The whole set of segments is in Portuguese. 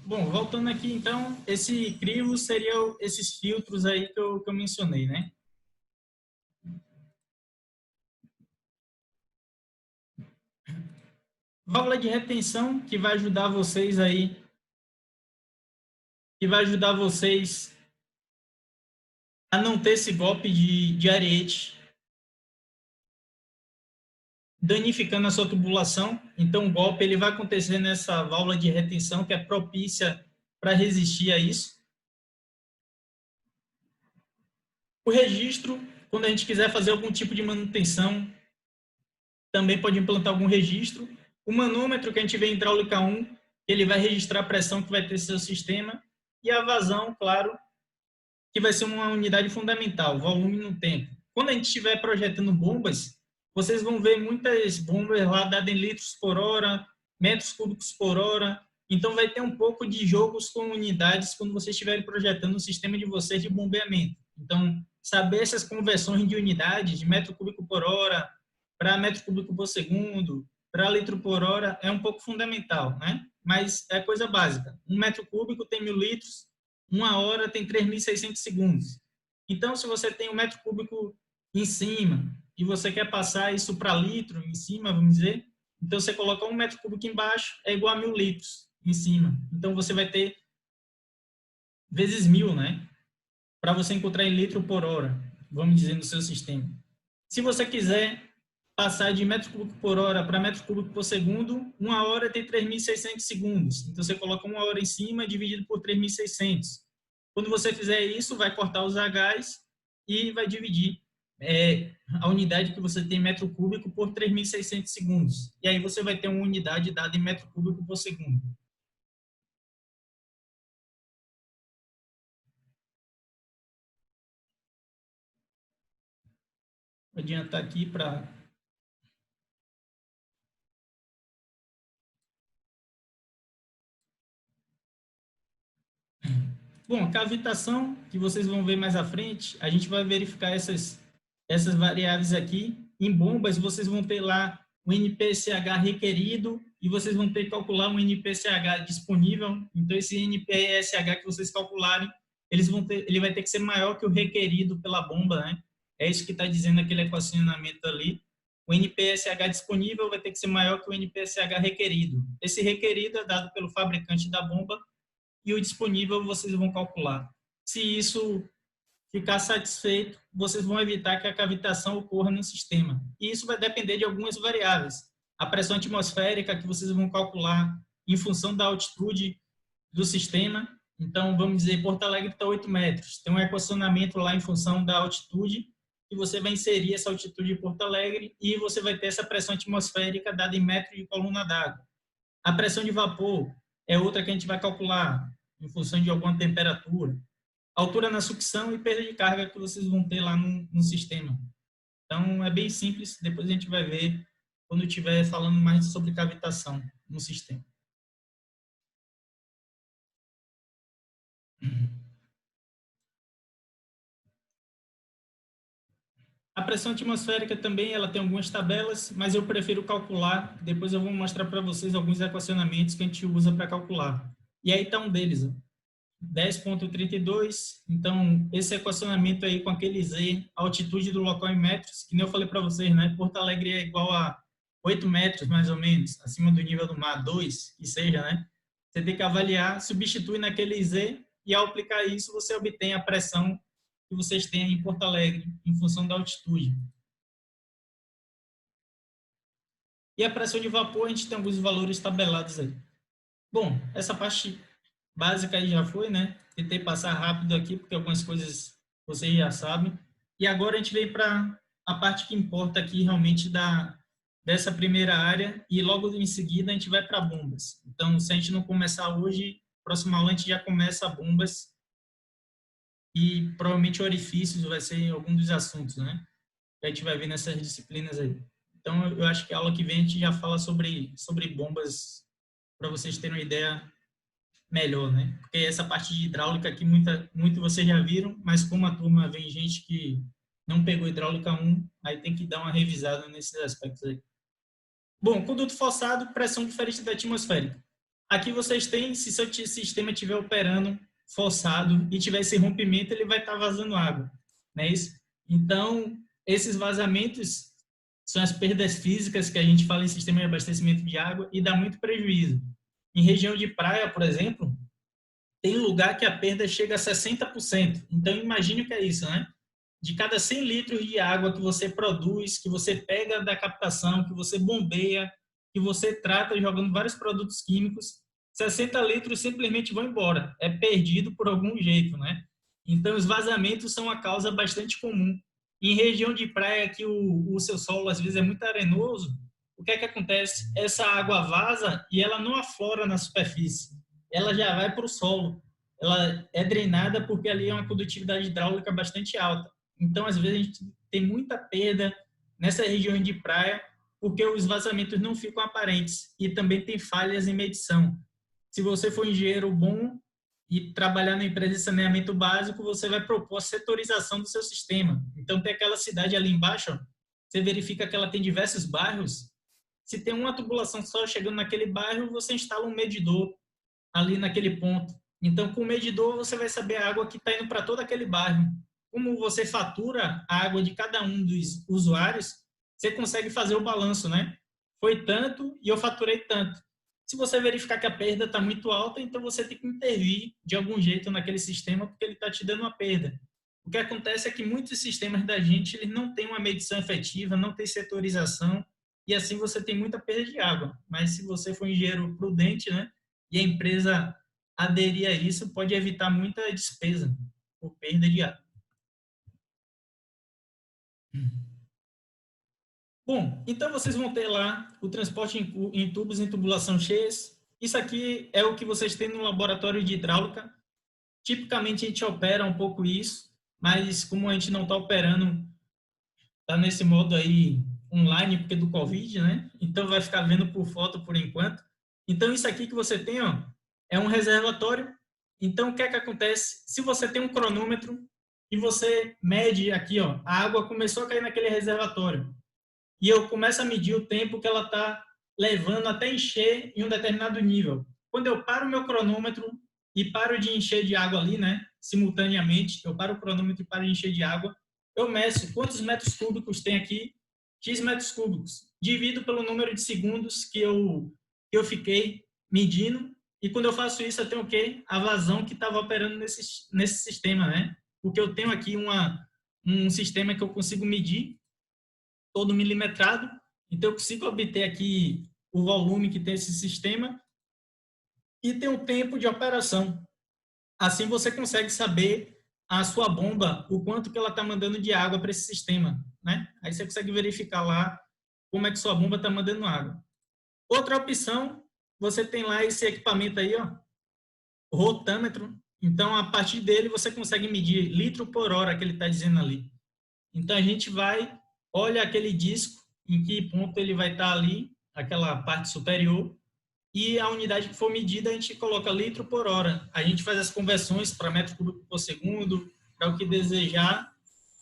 Bom, voltando aqui, então, esse crivo seria esses filtros aí que eu mencionei, né? Válvula de retenção, que vai ajudar vocês aí, a não ter esse golpe de ariete danificando a sua tubulação. Então, o golpe ele vai acontecer nessa válvula de retenção, que é propícia para resistir a isso. O registro, quando a gente quiser fazer algum tipo de manutenção, também pode implantar algum registro. O manômetro, que a gente vê em hidráulica 1, ele vai registrar a pressão que vai ter seu sistema. E a vazão, claro, que vai ser uma unidade fundamental, volume no tempo. Quando a gente estiver projetando bombas, vocês vão ver muitas bombas lá dadas em litros por hora, metros cúbicos por hora. Então, vai ter um pouco de jogos com unidades quando vocês estiverem projetando o sistema de vocês de bombeamento. Então, saber essas conversões de unidades, de metro cúbico por hora para metro cúbico por segundo, para litro por hora, é um pouco fundamental, né? Mas é coisa básica. 1 metro cúbico tem 1000 litros, 1 hora tem 3.600 segundos. Então, se você tem 1 metro cúbico em cima e você quer passar isso para litro em cima, vamos dizer, então você coloca 1 metro cúbico embaixo, é igual a 1000 litros em cima. Então, você vai ter vezes 1000, né? Para você encontrar em litro por hora, vamos dizer, no seu sistema. Se você quiser passar de metro cúbico por hora para metro cúbico por segundo, 1 hora tem 3.600 segundos. Então, você coloca 1 hora em cima dividido por 3.600. Quando você fizer isso, vai cortar os Hs e vai dividir a unidade que você tem em metro cúbico por 3.600 segundos. E aí você vai ter uma unidade dada em metro cúbico por segundo. Vou adiantar aqui para... Bom, a cavitação, que vocês vão ver mais à frente, a gente vai verificar essas variáveis aqui. Em bombas, vocês vão ter lá o NPSH requerido e vocês vão ter que calcular um NPSH disponível. Então, esse NPSH que vocês calcularem, ele vai ter que ser maior que o requerido pela bomba, né? É isso que está dizendo aquele equacionamento ali. O NPSH disponível vai ter que ser maior que o NPSH requerido. Esse requerido é dado pelo fabricante da bomba e o disponível vocês vão calcular. Se isso ficar satisfeito, vocês vão evitar que a cavitação ocorra no sistema. E isso vai depender de algumas variáveis. A pressão atmosférica, que vocês vão calcular em função da altitude do sistema. Então, vamos dizer, Porto Alegre está 8 metros. Tem um equacionamento lá em função da altitude, e você vai inserir essa altitude de Porto Alegre e você vai ter essa pressão atmosférica dada em metro de coluna d'água. A pressão de vapor é outra que a gente vai calcular em função de alguma temperatura. Altura na sucção e perda de carga que vocês vão ter lá no sistema. Então, é bem simples. Depois a gente vai ver quando estiver falando mais sobre cavitação no sistema. A pressão atmosférica também ela tem algumas tabelas, mas eu prefiro calcular. Depois eu vou mostrar para vocês alguns equacionamentos que a gente usa para calcular. E aí está um deles, 10,32. Então, esse equacionamento aí com aquele Z, a altitude do local em metros, que nem eu falei para vocês, né? Porto Alegre é igual a 8 metros, mais ou menos, acima do nível do mar, 2, que seja, né? Você tem que avaliar, substituir naquele Z, e ao aplicar isso, você obtém a pressão que vocês têm em Porto Alegre, em função da altitude. E a pressão de vapor, a gente tem alguns valores tabelados aí. Bom, essa parte básica aí já foi, né? Tentei passar rápido aqui, porque algumas coisas vocês já sabem. E agora a gente vem para a parte que importa aqui realmente dessa primeira área, e logo em seguida a gente vai para bombas. Então, se a gente não começar hoje, próxima aula a gente já começa bombas, e provavelmente orifícios vai ser algum dos assuntos, né? Que a gente vai ver nessas disciplinas aí. Então, eu acho que a aula que vem a gente já fala sobre bombas, para vocês terem uma ideia melhor, né? Porque essa parte de hidráulica aqui, muito vocês já viram, mas como a turma vem gente que não pegou hidráulica 1, aí tem que dar uma revisada nesses aspectos aí. Bom, conduto forçado, pressão diferente da atmosférica. Aqui vocês têm, se seu sistema estiver operando forçado e tiver esse rompimento, ele vai estar vazando água, não é isso? Então, esses vazamentos são as perdas físicas que a gente fala em sistema de abastecimento de água e dá muito prejuízo. Em região de praia, por exemplo, tem lugar que a perda chega a 60%. Então, imagine o que é isso, né? De cada 100 litros de água que você produz, que você pega da captação, que você bombeia, que você trata jogando vários produtos químicos, 60 litros simplesmente vão embora. É perdido por algum jeito, né? Então, os vazamentos são uma causa bastante comum. Em região de praia que o seu solo às vezes é muito arenoso, o que é que acontece? Essa água vaza e ela não aflora na superfície. Ela já vai para o solo. Ela é drenada porque ali é uma condutividade hidráulica bastante alta. Então, às vezes, a gente tem muita perda nessa região de praia porque os vazamentos não ficam aparentes e também tem falhas em medição. Se você for engenheiro bom e trabalhar na empresa de saneamento básico, você vai propor a setorização do seu sistema. Então, tem aquela cidade ali embaixo, ó, você verifica que ela tem diversos bairros. Se tem uma tubulação só chegando naquele bairro, você instala um medidor ali naquele ponto. Então, com o medidor, você vai saber a água que está indo para todo aquele bairro. Como você fatura a água de cada um dos usuários, você consegue fazer o balanço, né? Foi tanto e eu faturei tanto. Se você verificar que a perda está muito alta, então você tem que intervir de algum jeito naquele sistema porque ele está te dando uma perda. O que acontece é que muitos sistemas da gente eles não têm uma medição efetiva, não tem setorização e assim você tem muita perda de água. Mas se você for um engenheiro prudente, né, e a empresa aderir a isso, pode evitar muita despesa por perda de água. Bom, então vocês vão ter lá o transporte em tubos em tubulação cheias. Isso aqui é o que vocês têm no laboratório de hidráulica. Tipicamente a gente opera um pouco isso, mas como a gente não está operando, está nesse modo aí online porque do Covid, né? Então vai ficar vendo por foto por enquanto. Então isso aqui que você tem, ó, é um reservatório. Então o que é que acontece? Se você tem um cronômetro e você mede aqui, ó, a água começou a cair naquele reservatório e eu começo a medir o tempo que ela está levando até encher em um determinado nível. Quando eu paro o meu cronômetro e paro de encher de água ali, né, simultaneamente, eu paro o cronômetro e paro de encher de água, eu meço quantos metros cúbicos tem aqui, X metros cúbicos, divido pelo número de segundos que eu fiquei medindo, e quando eu faço isso, eu tenho o quê? A vazão que estava operando nesse sistema, né? Porque eu tenho aqui um sistema que eu consigo medir todo milimetrado, então eu consigo obter aqui o volume que tem esse sistema e tem o tempo de operação. Assim você consegue saber a sua bomba, o quanto que ela está mandando de água para esse sistema, né? Aí você consegue verificar lá como é que sua bomba está mandando água. Outra opção, você tem lá esse equipamento aí, ó, rotâmetro. Então, a partir dele, você consegue medir litro por hora que ele está dizendo ali. Então, a gente vai, olha aquele disco, em que ponto ele vai estar ali, aquela parte superior, e a unidade que for medida, a gente coloca litro por hora. A gente faz as conversões para metro cúbico por segundo, para o que desejar,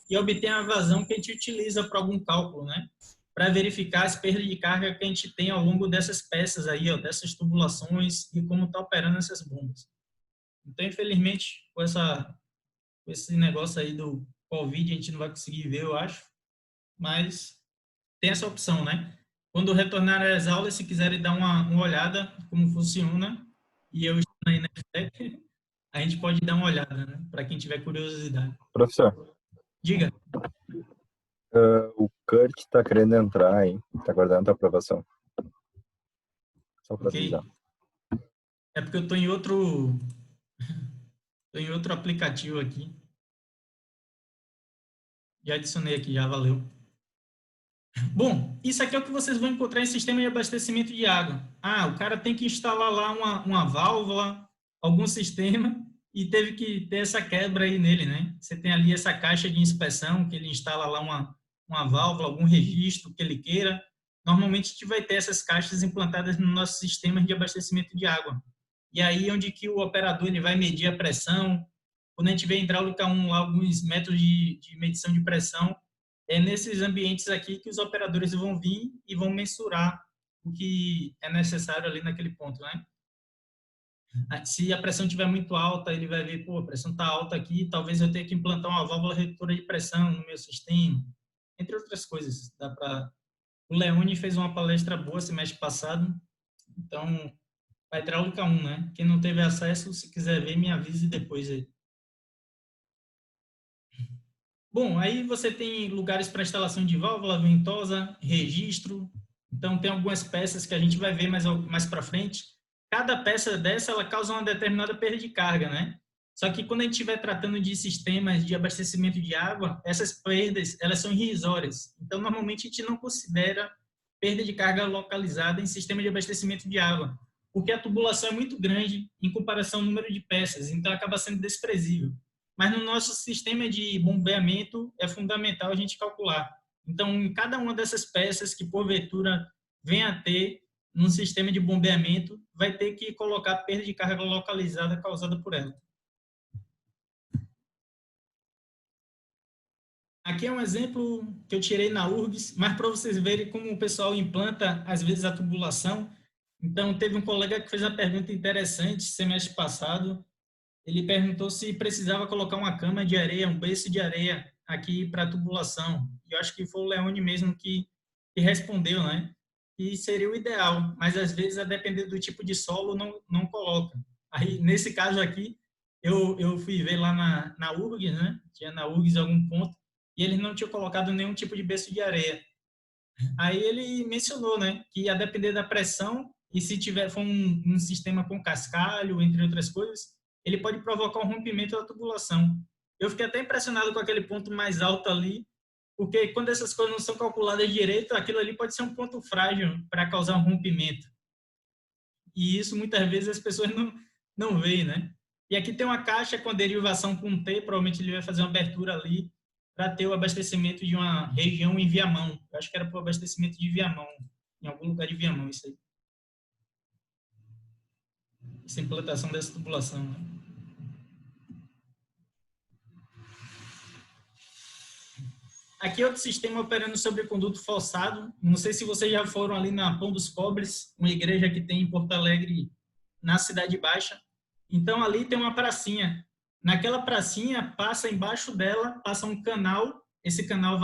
e obtém a vazão que a gente utiliza para algum cálculo, né? Para verificar as perdas de carga que a gente tem ao longo dessas peças aí, ó, dessas tubulações e como está operando essas bombas. Então, infelizmente, com esse negócio aí do Covid, a gente não vai conseguir ver, eu acho, mas tem essa opção, né? Quando retornar às aulas, se quiserem dar uma olhada como funciona, e eu estou aí na FTEC, a gente pode dar uma olhada, né? Para quem tiver curiosidade. Professor, Diga. o Kurt está querendo entrar, hein? Está aguardando a aprovação. Só para avisar. É porque eu estou em outro aplicativo aqui. Já adicionei aqui, já valeu. Bom, isso aqui é o que vocês vão encontrar em sistema de abastecimento de água. Ah, o cara tem que instalar lá uma válvula, algum sistema, e teve que ter essa quebra aí nele, né? Você tem ali essa caixa de inspeção, que ele instala lá uma válvula, algum registro que ele queira. Normalmente a gente vai ter essas caixas implantadas no nosso sistema de abastecimento de água. E aí onde que o operador ele vai medir a pressão. Quando a gente vê em hidráulica 1, lá, alguns métodos de medição de pressão, é nesses ambientes aqui que os operadores vão vir e vão mensurar o que é necessário ali naquele ponto, né? Se a pressão estiver muito alta, ele vai ver, pô, a pressão está alta aqui, talvez eu tenha que implantar uma válvula redutora de pressão no meu sistema, entre outras coisas. O Leone fez uma palestra boa semestre passado, então, para hidráulica 1, né? Quem não teve acesso, se quiser ver, me avise depois aí. Bom, aí você tem lugares para instalação de válvula ventosa, registro. Então, tem algumas peças que a gente vai ver mais para frente. Cada peça dessa, ela causa uma determinada perda de carga, né? Só que quando a gente estiver tratando de sistemas de abastecimento de água, essas perdas, elas são irrisórias. Então, normalmente, a gente não considera perda de carga localizada em sistema de abastecimento de água, porque a tubulação é muito grande em comparação ao número de peças, então acaba sendo desprezível. Mas no nosso sistema de bombeamento é fundamental a gente calcular. Então, em cada uma dessas peças que porventura venha a ter num sistema de bombeamento, vai ter que colocar perda de carga localizada causada por ela. Aqui é um exemplo que eu tirei na URGS, mas para vocês verem como o pessoal implanta, às vezes, a tubulação. Então, teve um colega que fez uma pergunta interessante semestre passado. Ele perguntou se precisava colocar uma cama de areia, um berço de areia aqui para a tubulação. E eu acho que foi o Leone mesmo que respondeu, né? E seria o ideal, mas às vezes, a depender do tipo de solo, não coloca. Aí, nesse caso aqui, eu fui ver lá na URGS, né? Tinha na URGS algum ponto, e eles não tinham colocado nenhum tipo de berço de areia. Aí ele mencionou, né, que a depender da pressão e se tiver for um sistema com cascalho, entre outras coisas, ele pode provocar um rompimento da tubulação. Eu fiquei até impressionado com aquele ponto mais alto ali, porque quando essas coisas não são calculadas direito, aquilo ali pode ser um ponto frágil para causar um rompimento. E isso muitas vezes as pessoas não veem, né? E aqui tem uma caixa com a derivação com T, provavelmente ele vai fazer uma abertura ali para ter o abastecimento de uma região em Viamão. Eu acho que era para o abastecimento de Viamão, em algum lugar de Viamão, isso aí. Essa implantação dessa tubulação, né? Aqui é outro sistema operando sobre conduto forçado. Não sei se vocês já foram ali na Pão dos Pobres, uma igreja que tem em Porto Alegre, na Cidade Baixa. Então, ali tem uma pracinha. Naquela pracinha, passa embaixo dela, passa um canal. Esse canal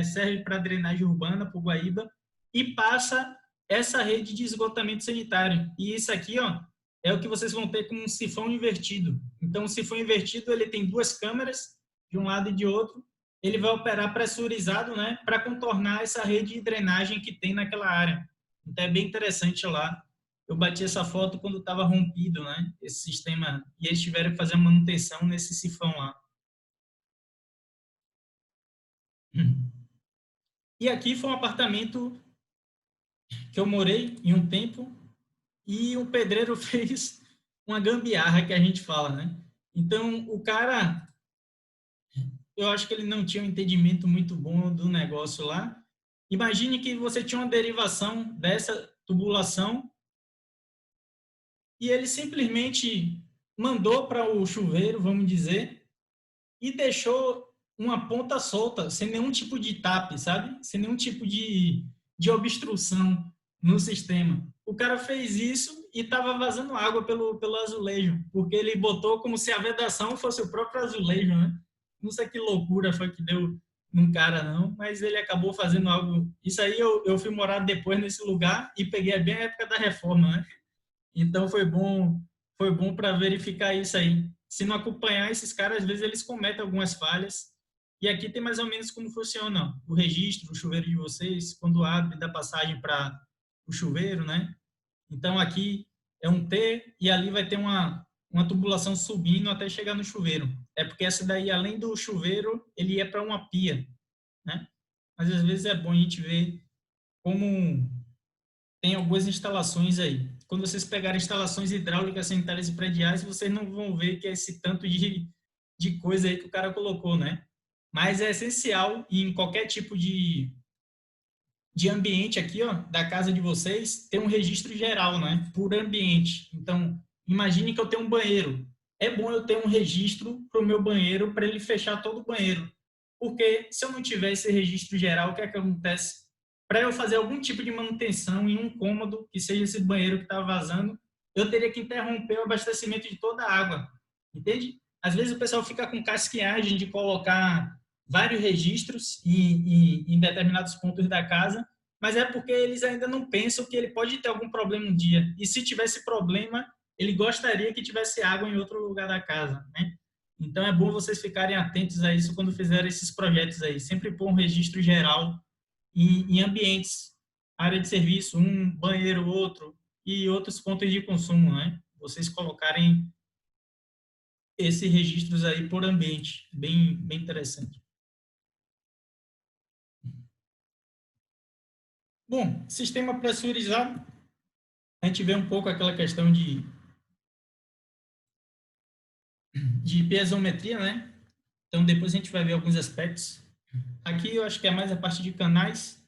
serve para drenagem urbana, para o Guaíba, e passa essa rede de esgotamento sanitário. E isso aqui, ó, é o que vocês vão ter com um sifão invertido. Então, o sifão invertido, ele tem duas câmeras, de um lado e de outro. Ele vai operar pressurizado, né, para contornar essa rede de drenagem que tem naquela área. Então, é bem interessante lá. Eu bati essa foto quando estava rompido, né, esse sistema, e eles tiveram que fazer manutenção nesse sifão lá. E aqui foi um apartamento que eu morei em um tempo e o pedreiro fez uma gambiarra que a gente fala, né? Então, o cara, eu acho que ele não tinha um entendimento muito bom do negócio lá. Imagine que você tinha uma derivação dessa tubulação e ele simplesmente mandou para o chuveiro, vamos dizer, e deixou uma ponta solta, sem nenhum tipo de tape, sabe? Sem nenhum tipo de obstrução no sistema. O cara fez isso e estava vazando água pelo azulejo, porque ele botou como se a vedação fosse o próprio azulejo, né? Não sei que loucura foi que deu num cara, não, mas ele acabou fazendo algo... Isso aí eu fui morar depois nesse lugar e peguei bem a época da reforma, né? Então foi bom para verificar isso aí. Se não acompanhar esses caras, às vezes eles cometem algumas falhas. E aqui tem mais ou menos como funciona o registro, o chuveiro de vocês, quando abre da passagem para o chuveiro, né? Então aqui é um T e ali vai ter uma tubulação subindo até chegar no chuveiro. É porque essa daí, além do chuveiro, ele é para uma pia, né? Mas às vezes é bom a gente ver como tem algumas instalações aí. Quando vocês pegarem instalações hidráulicas, sanitárias e prediais, vocês não vão ver que é esse tanto de coisa aí que o cara colocou, né? Mas é essencial em qualquer tipo de ambiente aqui, ó, da casa de vocês, ter um registro geral, né? Por ambiente. Então, imagine que eu tenho um banheiro. É bom eu ter um registro para o meu banheiro, para ele fechar todo o banheiro. Porque se eu não tiver esse registro geral, o que é que acontece? Para eu fazer algum tipo de manutenção em um cômodo, que seja esse banheiro que está vazando, eu teria que interromper o abastecimento de toda a água, entende? Às vezes o pessoal fica com casqueagem de colocar vários registros em determinados pontos da casa, mas é porque eles ainda não pensam que ele pode ter algum problema um dia. E se tivesse problema, ele gostaria que tivesse água em outro lugar da casa, né? Então é bom vocês ficarem atentos a isso quando fizerem esses projetos aí. Sempre pôr um registro geral em ambientes, área de serviço, um, banheiro, outro, e outros pontos de consumo, né? Vocês colocarem esses registros aí por ambiente, bem interessante. Bom, sistema pressurizado, a gente vê um pouco aquela questão de piezometria, né? Então, depois a gente vai ver alguns aspectos. Aqui eu acho que é mais a parte de canais.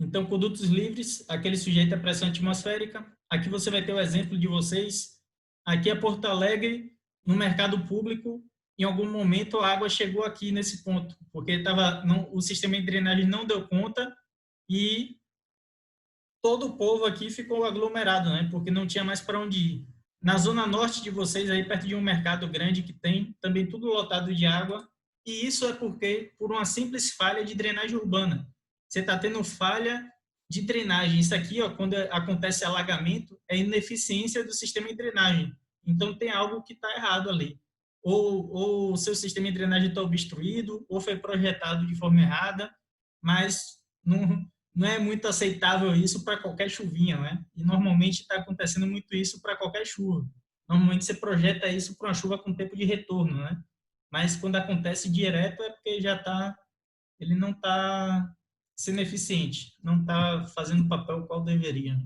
Então, condutos livres, aquele sujeito à pressão atmosférica. Aqui você vai ter o exemplo de vocês. Aqui é Porto Alegre, no mercado público. Em algum momento a água chegou aqui nesse ponto, porque o sistema de drenagem não deu conta e todo o povo aqui ficou aglomerado, né? Porque não tinha mais para onde ir. Na zona norte de vocês, aí perto de um mercado grande que tem, também tudo lotado de água. E isso é por uma simples falha de drenagem urbana. Você está tendo falha de drenagem. Isso aqui, ó, quando acontece alagamento, é ineficiência do sistema de drenagem. Então tem algo que está errado ali. Ou o seu sistema de drenagem está obstruído, ou foi projetado de forma errada, mas não é muito aceitável isso para qualquer chuvinha, né? E normalmente está acontecendo muito isso para qualquer chuva. Normalmente você projeta isso para uma chuva com tempo de retorno, né? Mas quando acontece direto é porque ele não está sendo eficiente, não está fazendo o papel qual deveria.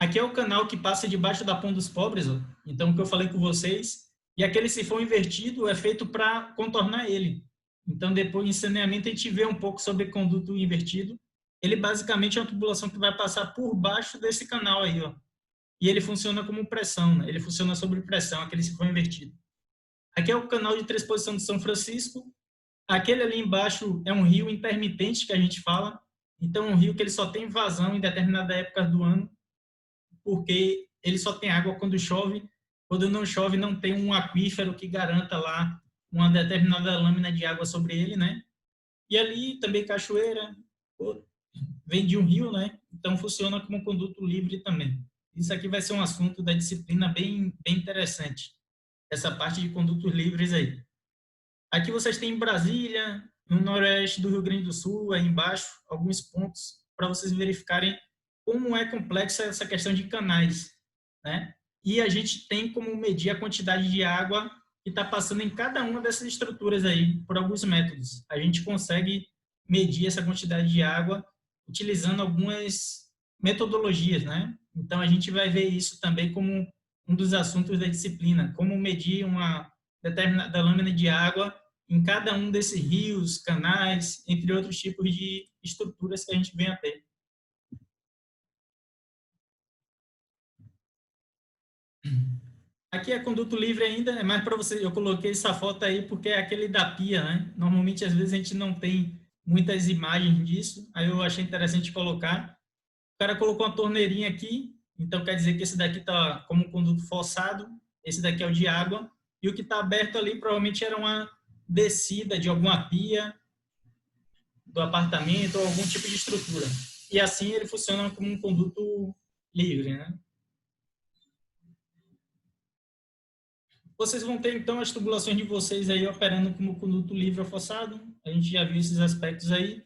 Aqui é o canal que passa debaixo da Ponte dos Pobres, ó. Então o que eu falei com vocês, e aquele sifão invertido é feito para contornar ele. Então, depois, em saneamento, a gente vê um pouco sobre conduto invertido. Ele, basicamente, é uma tubulação que vai passar por baixo desse canal aí, ó. E ele funciona como pressão, né? Ele funciona sobre pressão, aquele sifão invertido. Aqui é o canal de transposição de São Francisco. Aquele ali embaixo é um rio intermitente, que a gente fala. Então, é um rio que ele só tem vazão em determinada época do ano, porque ele só tem água quando chove. Quando não chove, não tem um aquífero que garanta lá uma determinada lâmina de água sobre ele, né? E ali também cachoeira, vem de um rio, né? Então funciona como conduto livre também. Isso aqui vai ser um assunto da disciplina bem interessante, essa parte de condutos livres aí. Aqui vocês têm Brasília, no noroeste do Rio Grande do Sul, aí embaixo, alguns pontos para vocês verificarem como é complexa essa questão de canais, né? E a gente tem como medir a quantidade de água que está passando em cada uma dessas estruturas aí, por alguns métodos. A gente consegue medir essa quantidade de água utilizando algumas metodologias, né? Então, a gente vai ver isso também como um dos assuntos da disciplina, como medir uma determinada lâmina de água em cada um desses rios, canais, entre outros tipos de estruturas que a gente vem a ter. Aqui é conduto livre ainda, é mais para você. Eu coloquei essa foto aí porque é aquele da pia, né? Normalmente, às vezes, a gente não tem muitas imagens disso, aí eu achei interessante colocar. O cara colocou uma torneirinha aqui, então quer dizer que esse daqui está como um conduto forçado, esse daqui é o de água, e o que está aberto ali provavelmente era uma descida de alguma pia do apartamento ou algum tipo de estrutura. E assim ele funciona como um conduto livre, né? Vocês vão ter, então, as tubulações de vocês aí operando como conduto livre ou forçado. A gente já viu esses aspectos aí.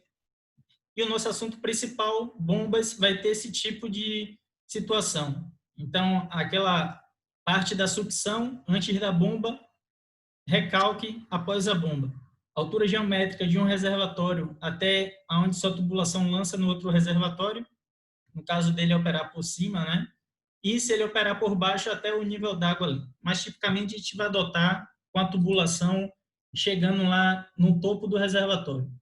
E o nosso assunto principal, bombas, vai ter esse tipo de situação. Então, aquela parte da sucção antes da bomba, recalque após a bomba. Altura geométrica de um reservatório até onde sua tubulação lança no outro reservatório. No caso dele, operar por cima, né? E se ele operar por baixo até o nível d'água ali. Mas, tipicamente, a gente vai adotar com a tubulação chegando lá no topo do reservatório.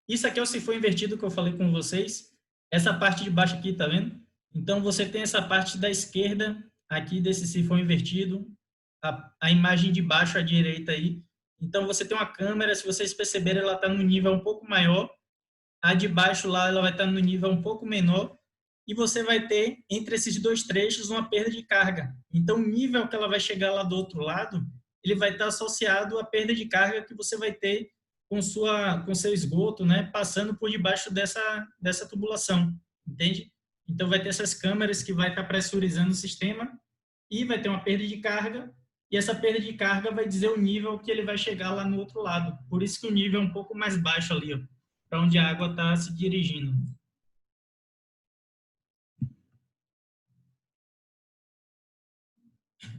Isso aqui é o sifão invertido que eu falei com vocês. Essa parte de baixo aqui, tá vendo? Então, você tem essa parte da esquerda aqui desse sifão invertido, a imagem de baixo à direita aí. Então, você tem uma câmera, se vocês perceberem, ela está no nível um pouco maior. A de baixo lá, ela vai estar no nível um pouco menor. e você vai ter, entre esses dois trechos, uma perda de carga. Então, o nível que ela vai chegar lá do outro lado, ele vai estar associado à perda de carga que você vai ter com seu esgoto, né, passando por debaixo dessa tubulação, entende? Então, vai ter essas câmeras que vai estar pressurizando o sistema e vai ter uma perda de carga, e essa perda de carga vai dizer o nível que ele vai chegar lá no outro lado. Por isso que o nível é um pouco mais baixo ali, para onde a água está se dirigindo.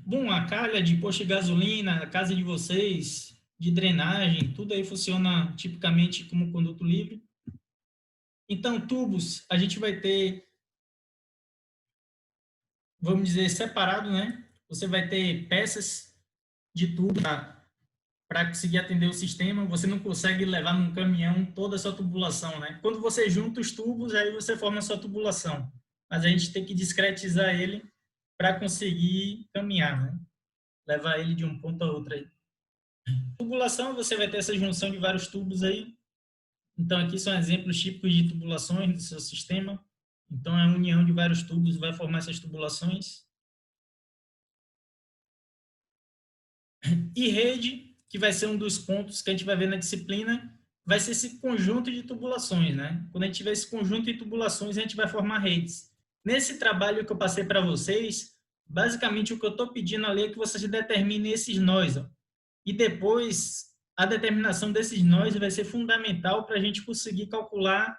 Bom, a calha de posto de gasolina, a casa de vocês, de drenagem, tudo aí funciona tipicamente como conduto livre. Então, tubos, a gente vai ter, vamos dizer, separado, né? Você vai ter peças de tubo para conseguir atender o sistema. Você não consegue levar num caminhão toda a sua tubulação, né? Quando você junta os tubos, aí você forma a sua tubulação. Mas a gente tem que discretizar ele para conseguir caminhar, né? Levar ele de um ponto a outro aí. Tubulação, você vai ter essa junção de vários tubos aí. Então, aqui são exemplos típicos de tubulações do seu sistema. Então, é a união de vários tubos vai formar essas tubulações. E rede, que vai ser um dos pontos que a gente vai ver na disciplina, vai ser esse conjunto de tubulações, né? Quando a gente tiver esse conjunto de tubulações, a gente vai formar redes. Nesse trabalho que eu passei para vocês, basicamente o que eu estou pedindo ali é que vocês determinem esses nós, ó. E depois, a determinação desses nós vai ser fundamental para a gente conseguir calcular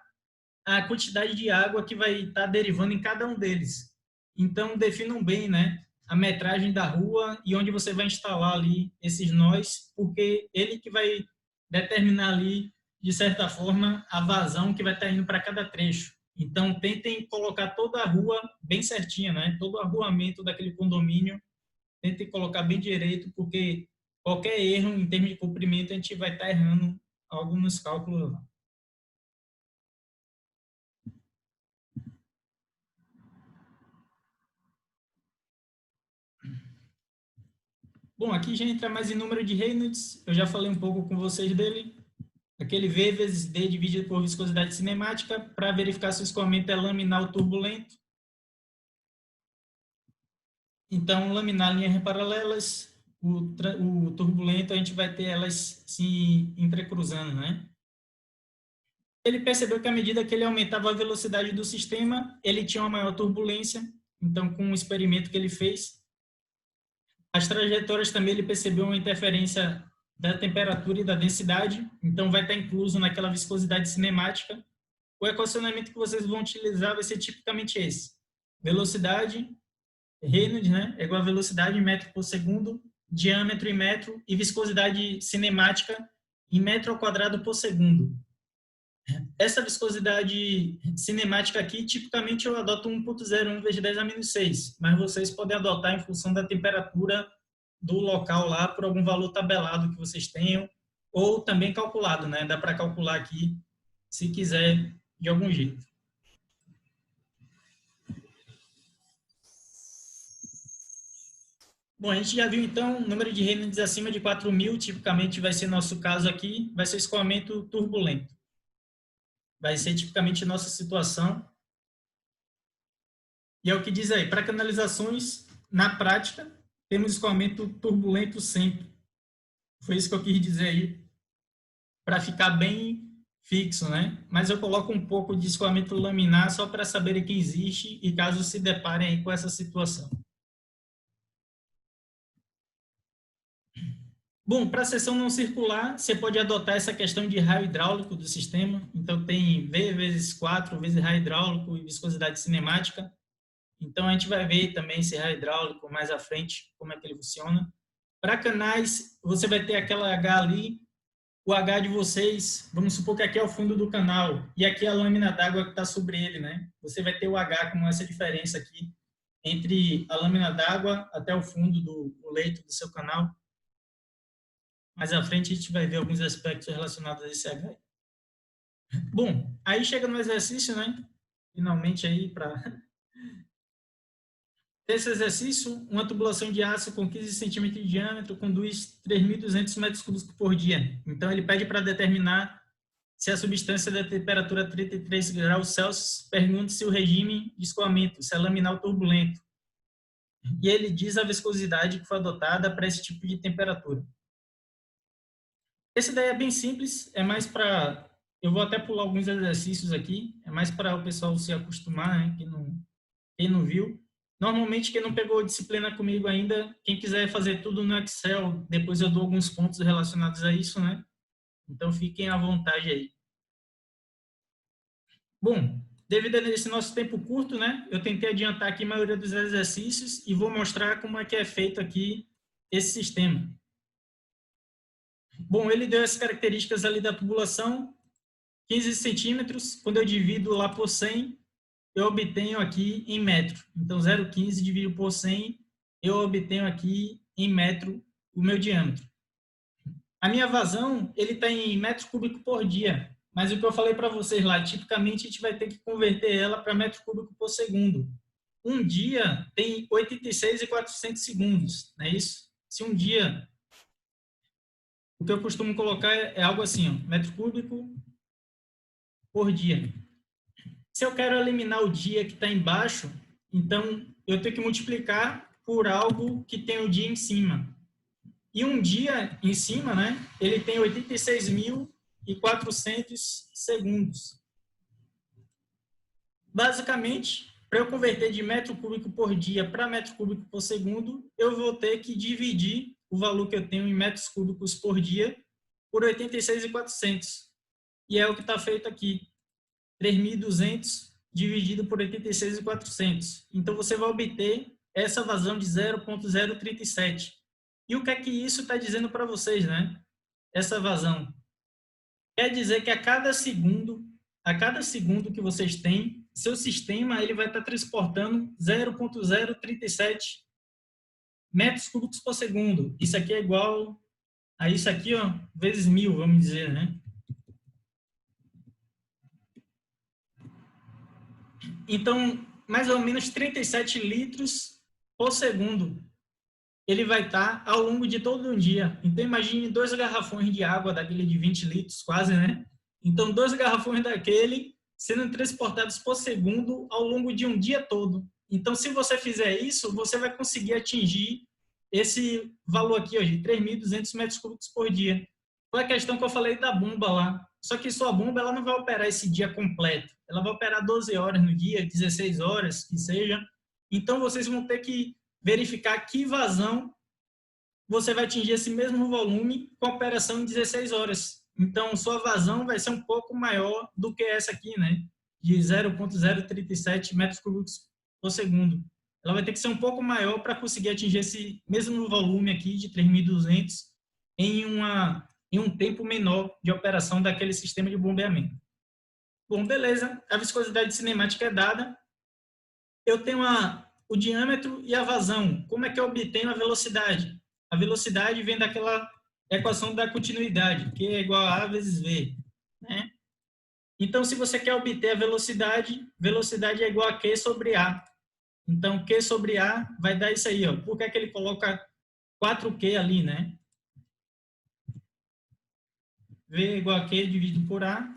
a quantidade de água que vai estar derivando em cada um deles. Então, definam bem, né, a metragem da rua e onde você vai instalar ali esses nós, porque ele que vai determinar ali, de certa forma, a vazão que vai estar indo para cada trecho. Então, tentem colocar toda a rua bem certinha, né? Todo o arruamento daquele condomínio, tentem colocar bem direito, porque qualquer erro em termos de comprimento, a gente vai estar errando algo nos cálculos lá. Bom, aqui já entra mais em número de Reynolds, eu já falei um pouco com vocês dele. Aquele V vezes D dividido por viscosidade cinemática, para verificar se o escoamento é laminar ou turbulento. Então, laminar linhas paralelas, o turbulento a gente vai ter elas se entrecruzando, né? Ele percebeu que à medida que ele aumentava a velocidade do sistema, ele tinha uma maior turbulência. Então, com um experimento que ele fez, as trajetórias também ele percebeu uma interferência da temperatura e da densidade, então vai estar incluso naquela viscosidade cinemática. O equacionamento que vocês vão utilizar vai ser tipicamente esse. Velocidade, Reynolds, né, é igual a velocidade em metro por segundo, diâmetro em metro e viscosidade cinemática em metro ao quadrado por segundo. Essa viscosidade cinemática aqui, tipicamente eu adoto 1.01 vezes 10 a menos 6, mas vocês podem adotar em função da temperatura do local lá, por algum valor tabelado que vocês tenham, ou também calculado, né? Dá para calcular aqui, se quiser, de algum jeito. Bom, a gente já viu, então, o número de Reynolds acima de 4.000, tipicamente vai ser nosso caso aqui, vai ser escoamento turbulento. Vai ser tipicamente nossa situação. E é o que diz aí, para canalizações, na prática, temos escoamento turbulento sempre. Foi isso que eu quis dizer aí, para ficar bem fixo, né? Mas eu coloco um pouco de escoamento laminar só para saberem que existe e caso se deparem aí com essa situação. Bom, para a seção não circular, você pode adotar essa questão de raio hidráulico do sistema. Então, tem V vezes 4 vezes raio hidráulico e viscosidade cinemática. Então, a gente vai ver também esse raio hidráulico mais à frente, como é que ele funciona. Para canais, você vai ter aquela H ali, o H de vocês, vamos supor que aqui é o fundo do canal, e aqui é a lâmina d'água que está sobre ele, né? Você vai ter o H como essa diferença aqui, entre a lâmina d'água até o fundo do leito do seu canal. Mais à frente a gente vai ver alguns aspectos relacionados a esse H. Bom, aí chega no exercício, né? Finalmente aí para... Esse exercício, uma tubulação de aço com 15 centímetros de diâmetro conduz 3.200 metros cúbicos por dia. Então, ele pede para determinar Se a substância da temperatura 33 graus Celsius, pergunte se o regime de escoamento, se é laminar ou turbulento. E ele diz a viscosidade que foi adotada para esse tipo de temperatura. Esse daí é bem simples, é mais para... Eu vou até pular alguns exercícios aqui, é mais para o pessoal se acostumar, né? Quem não viu. Normalmente, quem não pegou disciplina comigo ainda, quem quiser fazer tudo no Excel, depois eu dou alguns pontos relacionados a isso, né? Então, fiquem à vontade aí. Bom, devido a esse nosso tempo curto, né? Eu tentei adiantar aqui a maioria dos exercícios e vou mostrar como é que é feito aqui esse sistema. Bom, ele deu as características ali da tubulação, 15 centímetros. Quando eu divido lá por 100, eu obtenho aqui em metro. Então, 0,15 dividido por 100, eu obtenho aqui em metro o meu diâmetro. A minha vazão, ele está em metro cúbico por dia. Mas o que eu falei para vocês lá, tipicamente a gente vai ter que converter ela para metro cúbico por segundo. Um dia tem 86.400 segundos, não é isso? Se um dia... O que eu costumo colocar é algo assim, ó, metro cúbico por dia. Se eu quero eliminar o dia que está embaixo, então eu tenho que multiplicar por algo que tem o dia em cima. E um dia em cima, né, ele tem 86.400 segundos. Basicamente, para eu converter de metro cúbico por dia para metro cúbico por segundo, eu vou ter que dividir o valor que eu tenho em metros cúbicos por dia por 86.400. E é o que está feito aqui. 3.200 dividido por 86.400. Então, você vai obter essa vazão de 0,037. E o que é que isso está dizendo para vocês, né? Essa vazão. Quer dizer que a cada segundo que vocês têm, seu sistema ele vai estar transportando 0,037 metros cúbicos por segundo. Isso aqui é igual a isso aqui, ó, vezes 1000, vamos dizer, né? Então, mais ou menos 37 litros por segundo ele vai estar ao longo de todo um dia. Então, imagine 2 garrafões de água daquele de 20 litros, quase, né? Então, 2 garrafões daquele sendo transportados por segundo ao longo de um dia todo. Então, se você fizer isso, você vai conseguir atingir esse valor aqui, ó, de 3.200 metros cúbicos por dia. Foi a questão que eu falei da bomba lá. Só que sua bomba ela não vai operar esse dia completo. Ela vai operar 12 horas no dia, 16 horas, que seja. Então, vocês vão ter que verificar que vazão você vai atingir esse mesmo volume com a operação em 16 horas. Então, sua vazão vai ser um pouco maior do que essa aqui, né? De 0,037 metros cúbicos por segundo. Ela vai ter que ser um pouco maior para conseguir atingir esse mesmo volume aqui de 3.200 em um tempo menor de operação daquele sistema de bombeamento. Bom, beleza. A viscosidade cinemática é dada. Eu tenho o diâmetro e a vazão. Como é que eu obtenho a velocidade? A velocidade vem daquela equação da continuidade, que é igual a A vezes V, né? Então, se você quer obter a velocidade é igual a Q sobre A. Então, Q sobre A vai dar isso aí, ó. Por que é que ele coloca 4Q ali, né? V é igual a Q dividido por A.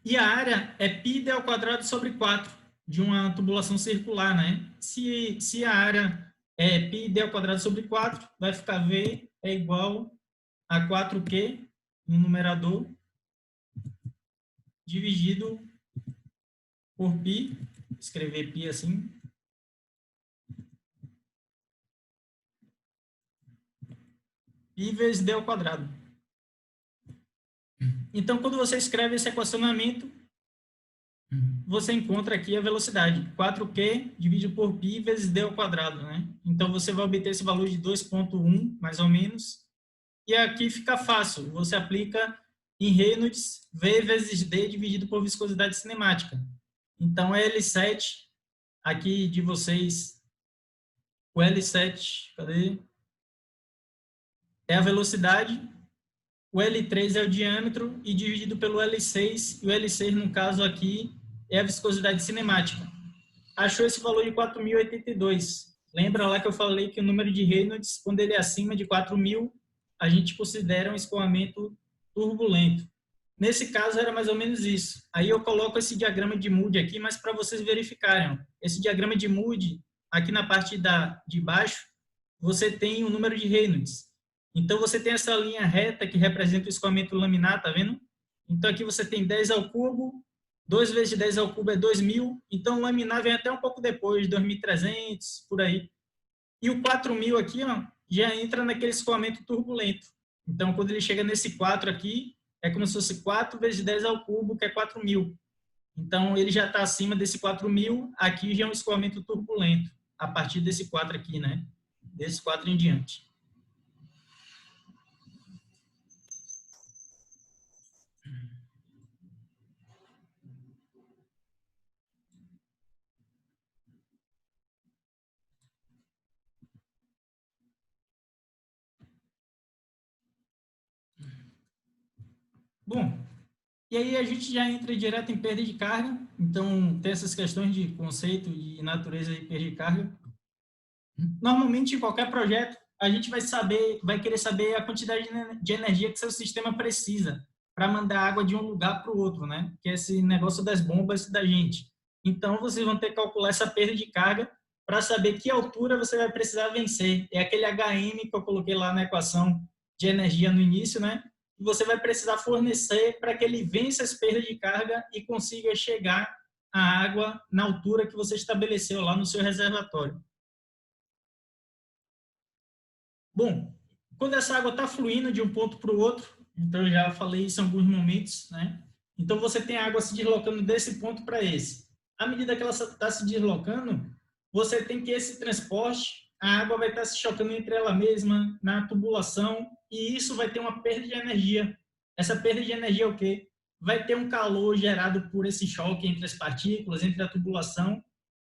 E a área é πd ao quadrado sobre 4 de uma tubulação circular, né? Se a área é πd ao quadrado sobre 4, vai ficar V é igual a 4Q no numerador dividido por π, escrever π assim, π vezes d ao quadrado. Então, quando você escreve esse equacionamento, você encontra aqui a velocidade, 4Q dividido por π vezes d ao quadrado, né? Então, você vai obter esse valor de 2,1, mais ou menos. E aqui fica fácil, você aplica em Reynolds, V vezes D dividido por viscosidade cinemática. Então, L7, aqui de vocês, o L7, cadê? É a velocidade, o L3 é o diâmetro e dividido pelo L6, e o L6, no caso aqui, é a viscosidade cinemática. Achou esse valor de 4.082. Lembra lá que eu falei que o número de Reynolds, quando ele é acima de 4.000, a gente considera um escoamento turbulento. Nesse caso, era mais ou menos isso. Aí eu coloco esse diagrama de Moody aqui, mas para vocês verificarem. Ó. Esse diagrama de Moody, aqui na parte de baixo, você tem o número de Reynolds. Então, você tem essa linha reta que representa o escoamento laminar, tá vendo? Então, aqui você tem 10 ao cubo, 2 vezes 10 ao cubo é 2.000, então o laminar vem até um pouco depois, 2.300, por aí. E o 4.000 aqui, ó, já entra naquele escoamento turbulento. Então, quando ele chega nesse 4 aqui, é como se fosse 4 vezes 10 ao cubo, que é 4.000. Então, ele já está acima desse 4.000, aqui já é um escoamento turbulento, a partir desse 4 aqui, né? Desse 4 em diante. Bom, e aí a gente já entra direto em perda de carga. Então, tem essas questões de conceito e natureza de perda de carga. Normalmente, em qualquer projeto, a gente vai querer saber a quantidade de energia que seu sistema precisa para mandar água de um lugar para o outro, né? Que é esse negócio das bombas da gente. Então, vocês vão ter que calcular essa perda de carga para saber que altura você vai precisar vencer. É aquele HM que eu coloquei lá na equação de energia no início, né? E você vai precisar fornecer para que ele vença as perdas de carga e consiga chegar a água na altura que você estabeleceu lá no seu reservatório. Bom, quando essa água está fluindo de um ponto para o outro, então eu já falei isso em alguns momentos, né? Então você tem a água se deslocando desse ponto para esse. À medida que ela está se deslocando, você tem que esse transporte, a água vai estar se chocando entre ela mesma, na tubulação, e isso vai ter uma perda de energia. Essa perda de energia é o quê? Vai ter um calor gerado por esse choque entre as partículas, entre a tubulação.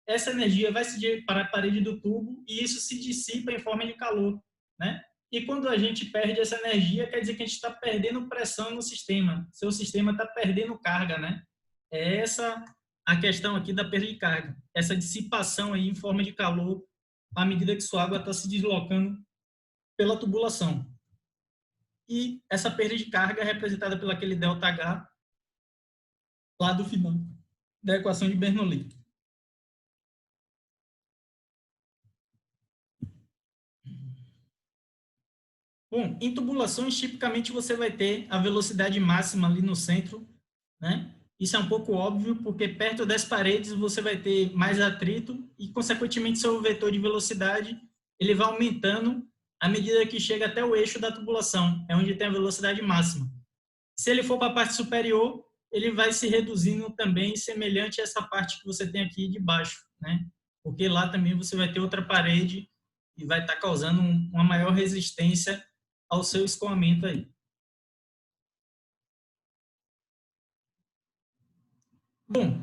Essa energia vai se para a parede do tubo e isso se dissipa em forma de calor, né? E quando a gente perde essa energia, quer dizer que a gente está perdendo pressão no sistema. Seu sistema está perdendo carga, né? É essa a questão aqui da perda de carga. Essa dissipação aí em forma de calor à medida que sua água está se deslocando pela tubulação. E essa perda de carga é representada pelo aquele ΔH lá do final da equação de Bernoulli. Bom, em tubulações, tipicamente você vai ter a velocidade máxima ali no centro, né? Isso é um pouco óbvio, porque perto das paredes você vai ter mais atrito e, consequentemente, seu vetor de velocidade ele vai aumentando à medida que chega até o eixo da tubulação, é onde tem a velocidade máxima. Se ele for para a parte superior, ele vai se reduzindo também, semelhante a essa parte que você tem aqui de baixo, né? Porque lá também você vai ter outra parede e vai estar causando uma maior resistência ao seu escoamento aí. Bom,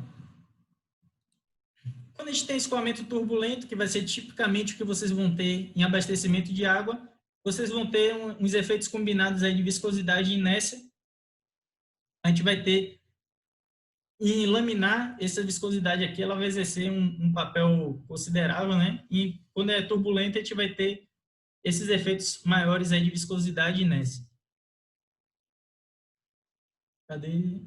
quando a gente tem escoamento turbulento, que vai ser tipicamente o que vocês vão ter em abastecimento de água, vocês vão ter uns efeitos combinados aí de viscosidade e inércia. A gente vai ter em laminar, essa viscosidade aqui, ela vai exercer um papel considerável, né? E quando é turbulento, a gente vai ter esses efeitos maiores aí de viscosidade e inércia. Cadê?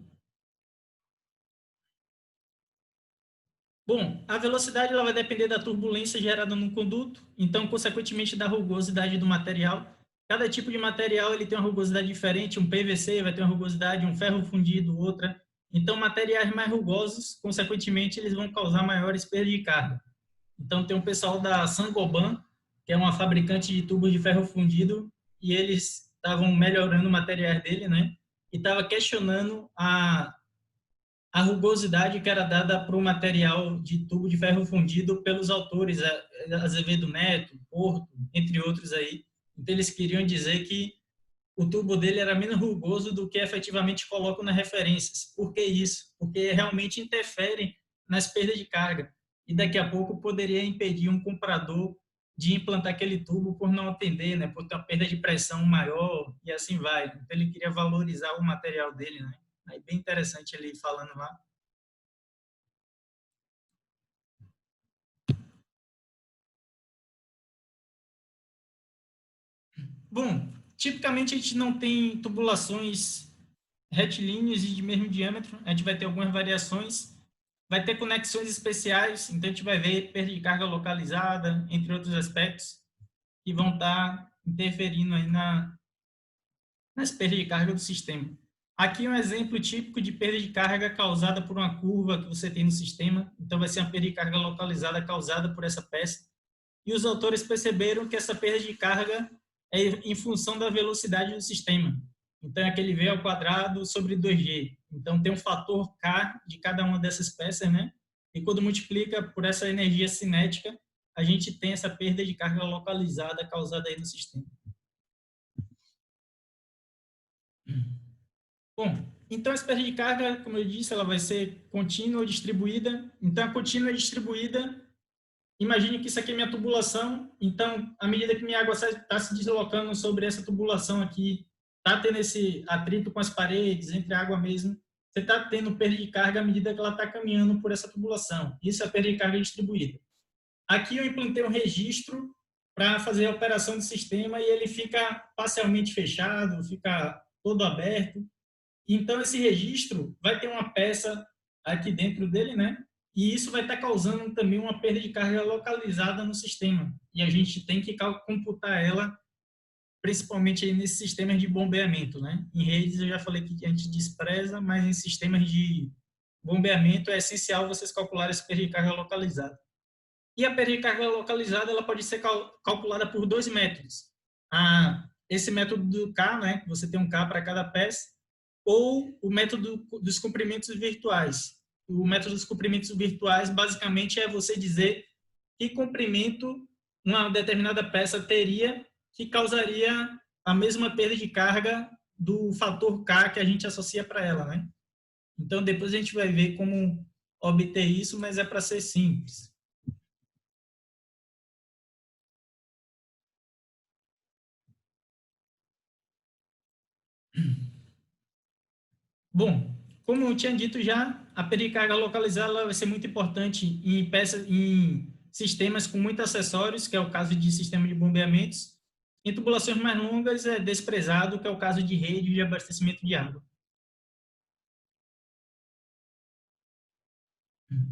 Bom, a velocidade ela vai depender da turbulência gerada no conduto, então, consequentemente, da rugosidade do material. Cada tipo de material ele tem uma rugosidade diferente, um PVC vai ter uma rugosidade, um ferro fundido, outra. Então, materiais mais rugosos, consequentemente, eles vão causar maiores perdas de carga. Então, tem um pessoal da Saint-Gobain, que é uma fabricante de tubos de ferro fundido, e eles estavam melhorando o material dele, né? E estava questionando a rugosidade que era dada para o material de tubo de ferro fundido pelos autores, Azevedo Neto, Porto, entre outros aí. Então, eles queriam dizer que o tubo dele era menos rugoso do que efetivamente colocam nas referências. Por que isso? Porque realmente interfere nas perdas de carga. E daqui a pouco poderia impedir um comprador de implantar aquele tubo por não atender, né? Por ter uma perda de pressão maior e assim vai. Então, ele queria valorizar o material dele, né? Aí, bem interessante ele falando lá. Bom, tipicamente a gente não tem tubulações retilíneas e de mesmo diâmetro, a gente vai ter algumas variações, vai ter conexões especiais, então a gente vai ver perda de carga localizada, entre outros aspectos, que vão estar interferindo aí nas perdas de carga do sistema. Aqui um exemplo típico de perda de carga causada por uma curva que você tem no sistema, então vai ser uma perda de carga localizada causada por essa peça, e os autores perceberam que essa perda de carga é em função da velocidade do sistema. Então, é aquele V ao quadrado sobre 2G. Então, tem um fator K de cada uma dessas peças, né? E quando multiplica por essa energia cinética, a gente tem essa perda de carga localizada causada aí no sistema. Bom, então essa perda de carga, como eu disse, ela vai ser contínua ou distribuída. Então, a contínua e distribuída, imagine que isso aqui é minha tubulação, então, à medida que minha água está se deslocando sobre essa tubulação aqui, está tendo esse atrito com as paredes, entre a água mesmo, você está tendo perda de carga à medida que ela está caminhando por essa tubulação. Isso é a perda de carga distribuída. Aqui eu implantei um registro para fazer a operação do sistema e ele fica parcialmente fechado, fica todo aberto. Então, esse registro vai ter uma peça aqui dentro dele, né? E isso vai estar causando também uma perda de carga localizada no sistema. E a gente tem que computar ela, principalmente aí nesses sistemas de bombeamento, né? Em redes, eu já falei que a gente despreza, mas em sistemas de bombeamento é essencial vocês calcularem essa perda de carga localizada. E a perda de carga localizada ela pode ser calculada por dois métodos. Esse método do K, né? Você tem um K para cada peça, ou o método dos comprimentos virtuais. O método dos comprimentos virtuais, basicamente, é você dizer que comprimento uma determinada peça teria que causaria a mesma perda de carga do fator K que a gente associa para ela, né? Então, depois a gente vai ver como obter isso, mas é para ser simples. Bom, como eu tinha dito já, a pericarga localizada vai ser muito importante em peças, em sistemas com muitos acessórios, que é o caso de sistema de bombeamentos. Em tubulações mais longas é desprezado, que é o caso de rede de abastecimento de água.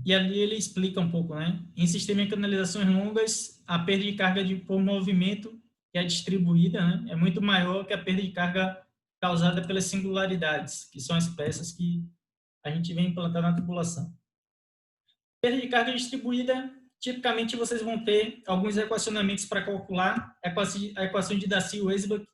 E ali ele explica um pouco, né? Em sistema de canalizações longas, a perda de carga por movimento, que é distribuída, né, é muito maior que a perda de carga causada pelas singularidades, que são as peças que a gente vem implantar na tubulação. Perda de carga distribuída, tipicamente vocês vão ter alguns equacionamentos para calcular. A equação de Darcy-Weisbach,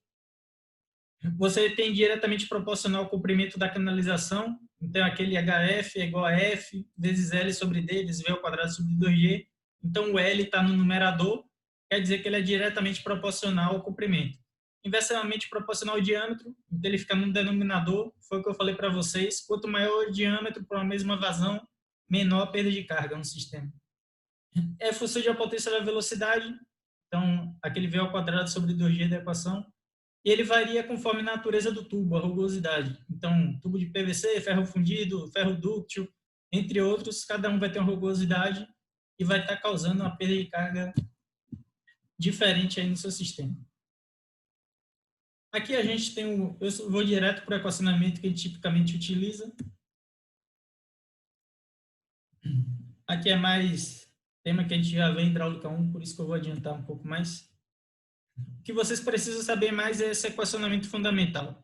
você tem diretamente proporcional ao comprimento da canalização, então aquele HF é igual a F vezes L sobre D, vezes V ao quadrado sobre 2G. Então o L está no numerador, quer dizer que ele é diretamente proporcional ao comprimento. Inversamente proporcional ao diâmetro, então ele fica no denominador, foi o que eu falei para vocês, quanto maior o diâmetro para a mesma vazão, menor a perda de carga no sistema. É função de potência da velocidade, então aquele V ao quadrado sobre 2G da equação, e ele varia conforme a natureza do tubo, a rugosidade. Então, tubo de PVC, ferro fundido, ferro dúctil, entre outros, cada um vai ter uma rugosidade e vai estar causando uma perda de carga diferente aí no seu sistema. Aqui a gente tem eu vou direto para o equacionamento que a gente tipicamente utiliza. Aqui é mais tema que a gente já vê em hidráulica 1, por isso que eu vou adiantar um pouco mais. O que vocês precisam saber mais é esse equacionamento fundamental.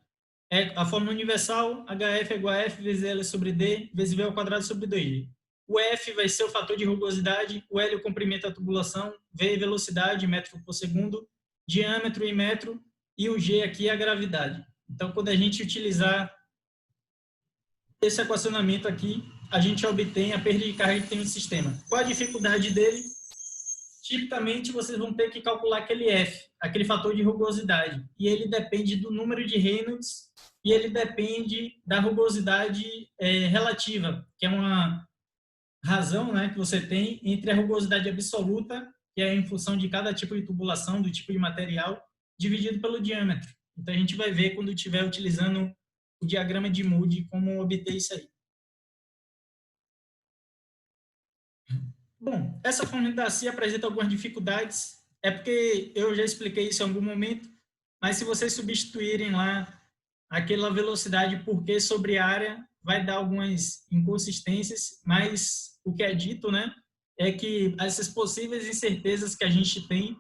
É a fórmula universal, HF é igual a F vezes L sobre D, vezes V ao quadrado sobre 2G. O F vai ser o fator de rugosidade, o L é o comprimento da tubulação, V é velocidade, metro por segundo, diâmetro em metro, e o G aqui é a gravidade. Então, quando a gente utilizar esse equacionamento aqui, a gente obtém a perda de carga que tem no sistema. Qual a dificuldade dele? Tipicamente, vocês vão ter que calcular aquele F, aquele fator de rugosidade, e ele depende do número de Reynolds e ele depende da rugosidade relativa, que é uma razão, né, que você tem entre a rugosidade absoluta, que é em função de cada tipo de tubulação, do tipo de material, dividido pelo diâmetro. Então, a gente vai ver quando estiver utilizando o diagrama de Moody como obter isso aí. Bom, essa fórmula da CIA apresenta algumas dificuldades, é porque eu já expliquei isso em algum momento, mas se vocês substituírem lá aquela velocidade por Q sobre área, vai dar algumas inconsistências, mas o que é dito, né, é que essas possíveis incertezas que a gente tem